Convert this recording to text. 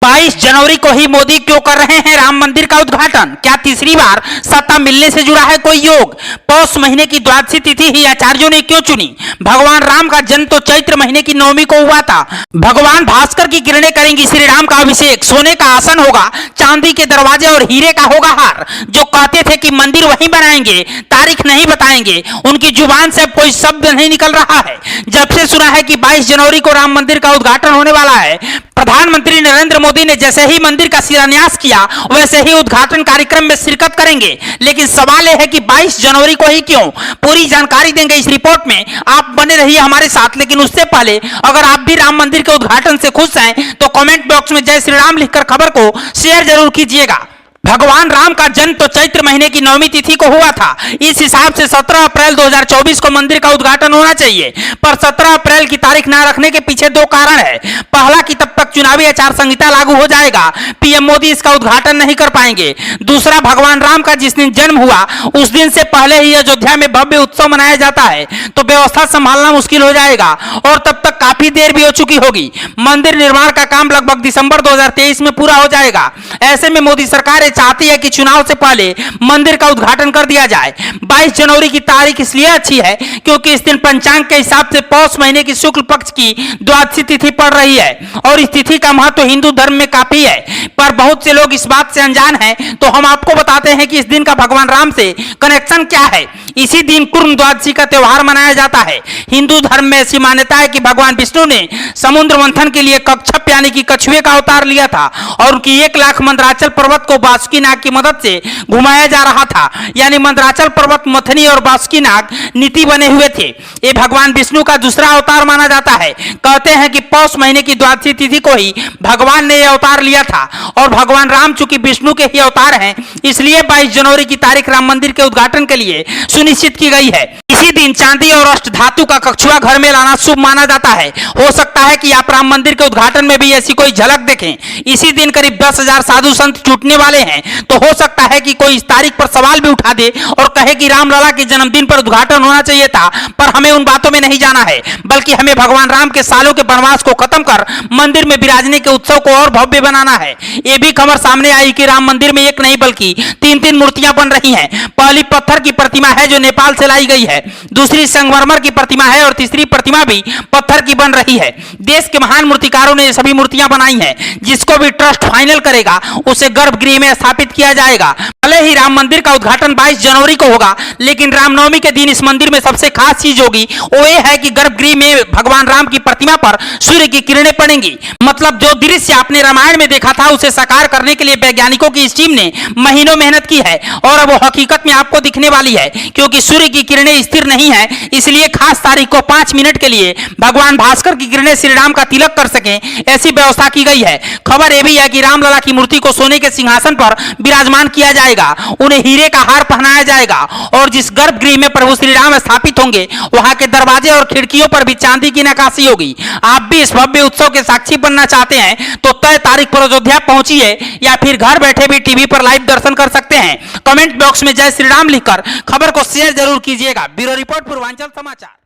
22 जनवरी को ही मोदी क्यों कर रहे हैं राम मंदिर का उद्घाटन? क्या तीसरी बार सत्ता मिलने से जुड़ा है कोई योग? पौष महीने की द्वादशी तिथि ही आचार्यों ने क्यों चुनी? भगवान राम का जन्म तो चैत्र महीने की नवमी को हुआ था। भगवान भास्कर की किरणें करेंगी श्री राम का अभिषेक। सोने का आसन होगा, चांदी के दरवाजे और हीरे का होगा हार। जो कहते थे कि मंदिर वहीं बनाएंगे, तारीख नहीं बताएंगे, उनकी जुबान से अब कोई शब्द नहीं निकल रहा है। जब से सुना है कि 22 जनवरी को राम मंदिर का उद्घाटन होने वाला है, प्रधानमंत्री नरेंद्र मोदी ने जैसे ही मंदिर का शिलान्यास किया वैसे ही उद्घाटन कार्यक्रम में शिरकत करेंगे। लेकिन सवाल यह है कि 22 जनवरी को ही क्यों? पूरी जानकारी देंगे इस रिपोर्ट में, आप बने रहिए हमारे साथ। लेकिन उससे पहले अगर आप भी राम मंदिर के उद्घाटन से खुश हैं तो कमेंट बॉक्स में जय श्री राम लिखकर खबर को शेयर जरूर कीजिएगा। भगवान राम का जन्म तो चैत्र महीने की नवमी तिथि को हुआ था। इस हिसाब से 17 अप्रैल 2024 को मंदिर का उद्घाटन होना चाहिए, पर 17 अप्रैल की तारीख न रखने के पीछे दो कारण है। पहला कि तब तक चुनावी आचार संहिता लागू हो जाएगा, पीएम मोदी इसका उद्घाटन नहीं कर पाएंगे। दूसरा, भगवान राम का जिस दिन जन्म हुआ उस दिन से पहले ही अयोध्या में भव्य उत्सव मनाया जाता है, तो व्यवस्था संभालना मुश्किल हो जाएगा और तब तक काफी देर भी हो चुकी होगी। मंदिर निर्माण का काम लगभग दिसंबर 2023 में पूरा हो जाएगा। ऐसे में मोदी सरकार चाहती है कि चुनाव से पहले मंदिर का उद्घाटन कर दिया जाए। 22 जनवरी की तारीख इसलिए अच्छी है क्योंकि इस दिन पंचांग के हिसाब से पौष महीने की शुक्ल पक्ष की द्वादशी तिथि पड़ रही है और इस तिथि का महत्व हिंदू धर्म में काफी है। पर बहुत से लोग इस बात से अनजान हैं, तो हम आपको बताते हैं कि इस दिन का भगवान राम से कनेक्शन क्या है। इसी दिन कुर्म द्वादशी का त्यौहार मनाया जाता है। हिंदू धर्म में ऐसी मान्यता है कि भगवान विष्णु ने समुद्र मंथन के लिए कच्छप यानी कि कछुए का अवतार लिया था और उनकी 1 लाख मंदराचल पर्वत को बासुकी नाग की मदद से घुमाया जा रहा था। यानी मंदराचल पर्वत मथनी और बासुकी नाग नीति बने हुए थे। ये भगवान विष्णु का दूसरा अवतार माना जाता है। कहते हैं कि पौष महीने की द्वादशी तिथि को ही भगवान ने यह अवतार लिया था और भगवान राम चूंकि विष्णु के ही अवतार हैं, इसलिए 22 जनवरी की तारीख राम मंदिर के उद्घाटन के लिए सुनिश्चित की गई है। इसी दिन चांदी और अष्ट धातु का कछुआ घर में लाना शुभ माना जाता है। हो सकता है कि आप राम मंदिर के उद्घाटन में भी ऐसी कोई झलक देखें। इसी दिन करीब 10,000 साधु संत जुटने वाले हैं, तो हो सकता है कि कोई इस तारीख पर सवाल भी उठा दे और कहे कि रामलला के जन्मदिन पर उद्घाटन होना चाहिए था। पर हमें उन बातों में नहीं जाना है, बल्कि हमें भगवान राम के सालों के वनवास को खत्म कर मंदिर में विराजने के उत्सव को और भव्य बनाना है। ये भी खबर सामने आई कि राम मंदिर में एक नहीं बल्कि 3-3 मूर्तियां बन रही हैं। पहली पत्थर की प्रतिमा है जो नेपाल से लाई गई है, दूसरी संगमरमर की प्रतिमा है और तीसरी प्रतिमा भी पत्थर की बन रही है। देश के महान मूर्तिकारों ने ये सभी मूर्तियां बनाई हैं। जिसको भी ट्रस्ट फाइनल करेगा उसे गर्भगृह में स्थापित किया जाएगा। भले ही राम मंदिर का उद्घाटन 22 जनवरी को होगा, लेकिन रामनवमी के दिन इस मंदिर में सबसे खास चीज होगी वो ये है कि गर्भगृह में भगवान राम की प्रतिमा पर सूर्य की किरणें पड़ेंगी। मतलब जो दृश्य आपने रामायण में देखा था उसे साकार करने के लिए वैज्ञानिकों की इस टीम ने महीनों मेहनत की है और अब वो हकीकत में आपको दिखने वाली है। क्योंकि सूर्य की किरणें स्थिर नहीं है, इसलिए खास तारीख को 5 मिनट के लिए भगवान भास्कर की किरणें श्री राम का तिलक कर सकें, ऐसी व्यवस्था की गई है। खबर यह भी है कि रामलला की मूर्ति को सोने के सिंहासन पर विराजमान किया जाएगा, उन्हें हीरे का हार पहनाया जाएगा और जिस गर्भगृह में प्रभु श्री राम स्थापित होंगे वहां के दरवाजे और खिड़कियों पर भी चांदी की नक्काशी होगी। आप भी इस भव्य उत्सव के साक्षी बनना चाहते हैं तो तय तारीख पर अयोध्या पहुंचिए या फिर घर बैठे भी टीवी पर लाइव दर्शन कर सकते हैं। कमेंट बॉक्स में जय श्री राम लिखकर खबर को शेयर जरूर कीजिएगा। ब्यूरो रिपोर्ट पूर्वांचल समाचार।